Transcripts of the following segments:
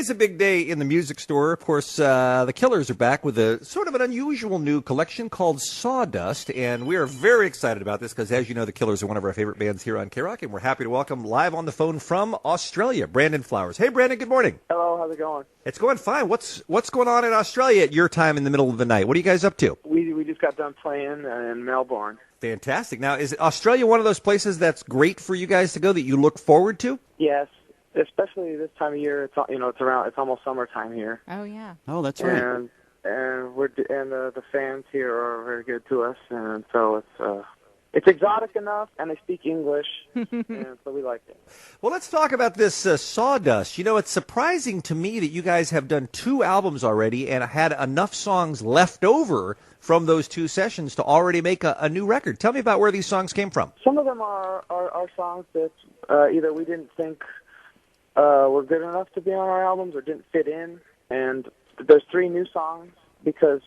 Today's a big day in the music store. Of course, the Killers are back with a sort of an unusual new collection called Sawdust, and we are very excited about this because, as you know, the Killers are one of our favorite bands here on KROQ, and we're happy to welcome live on the phone from Australia, Brandon Flowers. Hey, Brandon, good morning. Hello, how's it going? It's going fine. What's going on in Australia at your time in the middle of the night? What are you guys up to? We just got done playing in Melbourne. Fantastic. Now, is Australia one of those places that's great for you guys to go that you look forward to? Yes. Especially this time of year, it's almost summertime here. Oh yeah. Oh, that's right. And the fans here are very good to us, and so it's exotic enough, and they speak English, and so we like it. Well, let's talk about this Sawdust. You know, it's surprising to me that you guys have done 2 albums already and had enough songs left over from those 2 sessions to already make a new record. Tell me about where these songs came from. Some of them are songs that either we didn't think were good enough to be on our albums or didn't fit in. And there's 3 new songs because,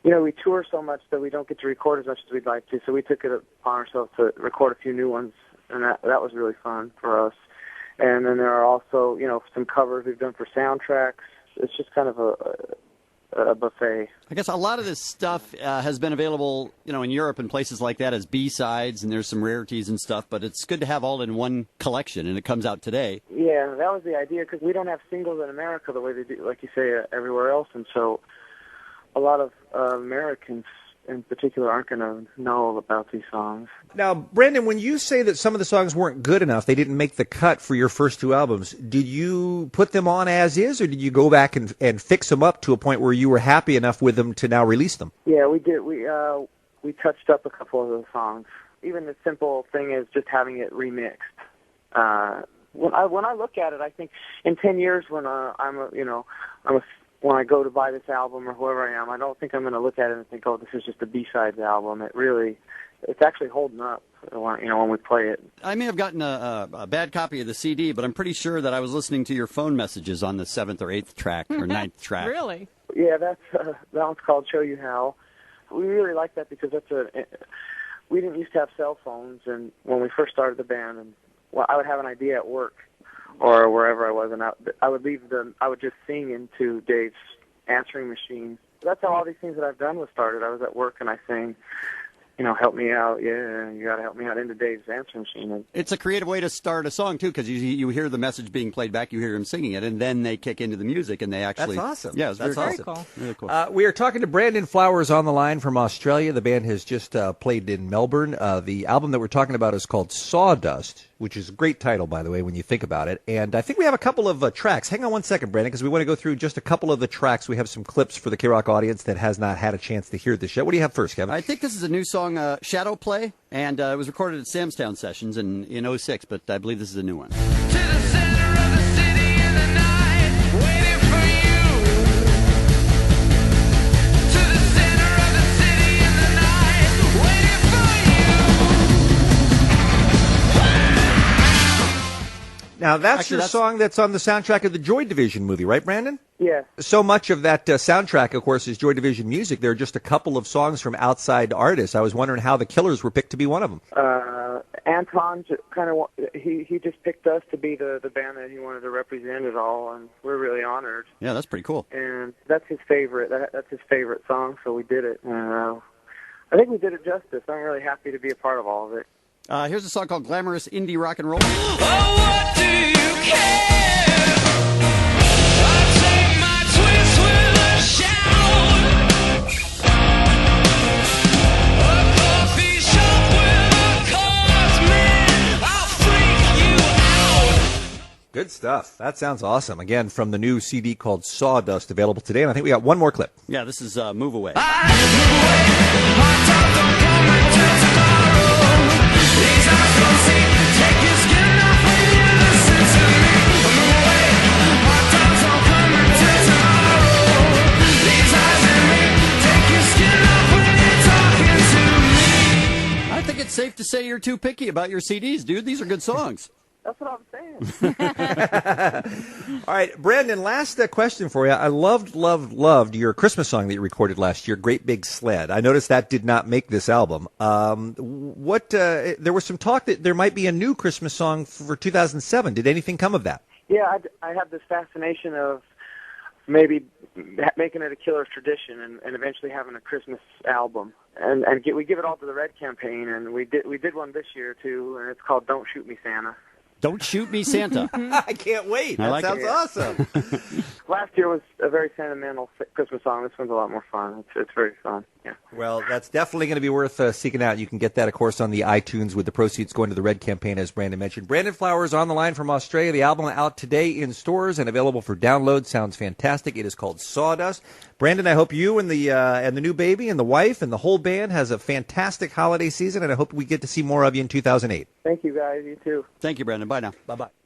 we tour so much that we don't get to record as much as we'd like to. So we took it upon ourselves to record a few new ones, and that was really fun for us. And then there are also, some covers we've done for soundtracks. It's just kind of a buffet. I guess a lot of this stuff has been available, in Europe and places like that as B-sides, and there's some rarities and stuff, but it's good to have all in one collection, and it comes out today. Yeah, that was the idea, because we don't have singles in America the way they do, like you say, everywhere else, and so a lot of Americans in particular aren't going to know about these songs. Now, Brandon, when you say that some of the songs weren't good enough, they didn't make the cut for your first 2 albums, did you put them on as is, or did you go back and fix them up to a point where you were happy enough with them to now release them? Yeah, we did. We touched up a couple of those songs. Even the simple thing is just having it remixed. When I look at it, I think in 10 years when when I go to buy this album or whoever I am, I don't think I'm going to look at it and think, oh, this is just a B-sides album. It's actually holding up when we play it. I may have gotten a bad copy of the CD, but I'm pretty sure that I was listening to your phone messages on the 7th or 8th track or 9th track. Really? Yeah, that one's called Show You How. We really like that because we didn't used to have cell phones, and when we first started the band, I would have an idea at work or wherever I was, and I would just sing into Dave's answering machine. That's how all these things that I've done was started. I was at work and I sang, help me out. Yeah, you got to help me out into Dave's answering machine. It's a creative way to start a song, too, because you hear the message being played back, you hear him singing it, and then they kick into the music, and they actually... That's awesome. Yeah, that's very awesome. Cool. Really cool. We are talking to Brandon Flowers on the line from Australia. The band has just played in Melbourne. The album that we're talking about is called Sawdust, which is a great title, by the way, when you think about it. And I think we have a couple of tracks. Hang on one second, Brandon, because we want to go through just a couple of the tracks. We have some clips for the KROQ audience that has not had a chance to hear this yet. What do you have first, Kevin? I think this is a new song, Shadow Play, and it was recorded at Samstown Sessions in '06, but I believe this is a new one. To the center of the city in the night, waiting for you. To the center of the city in the night, waiting for you. Now, that's your song that's on the soundtrack of the Joy Division movie, right, Brandon? Yeah. So much of that soundtrack, of course, is Joy Division music. There are just a couple of songs from outside artists. I was wondering how the Killers were picked to be one of them. Anton he just picked us to be the band that he wanted to represent it all, and we're really honored. Yeah, that's pretty cool. And that's his favorite. That's his favorite song, so we did it. I think we did it justice. I'm really happy to be a part of all of it. Here's a song called Glamorous Indie Rock and Roll. Oh, what do you care? I take my twist with a shout. A coffee shop with a cause, man, I'll freak you out. Good stuff. That sounds awesome. Again, from the new CD called Sawdust, available today. And I think we got one more clip. Yeah, this is Move Away. I move away. Hot top don't come until tomorrow. These eyes don't see. Take your skin off when you listen to me. Move away. Hot tops don't come until tomorrow. These eyes and me. Take your skin off when you're talking to me. I think it's safe to say you're too picky about your CDs, dude. These are good songs. That's what I'm saying. All right, Brandon, last question for you. I loved your Christmas song that you recorded last year, Great Big Sled. I noticed that did not make this album. There was some talk that there might be a new Christmas song for 2007. Did anything come of that? Yeah, I have this fascination of maybe making it a killer's tradition and eventually having a Christmas album. And we give it all to the Red campaign, and we did one this year too, and it's called "Don't Shoot Me, Santa." Don't shoot me, Santa. I can't wait. I That like sounds it. awesome. Last year was a very sentimental Christmas song. This one's a lot more fun. It's very fun. Yeah. Well, that's definitely going to be worth seeking out. You can get that, of course, on the iTunes with the proceeds going to the Red campaign, as Brandon mentioned. Brandon Flowers on the line from Australia. The album out today in stores and available for download. Sounds fantastic. It is called Sawdust. Brandon, I hope you and the new baby and the wife and the whole band has a fantastic holiday season, and I hope we get to see more of you in 2008. Thank you, guys. You too. Thank you, Brandon. Bye now. Bye-bye.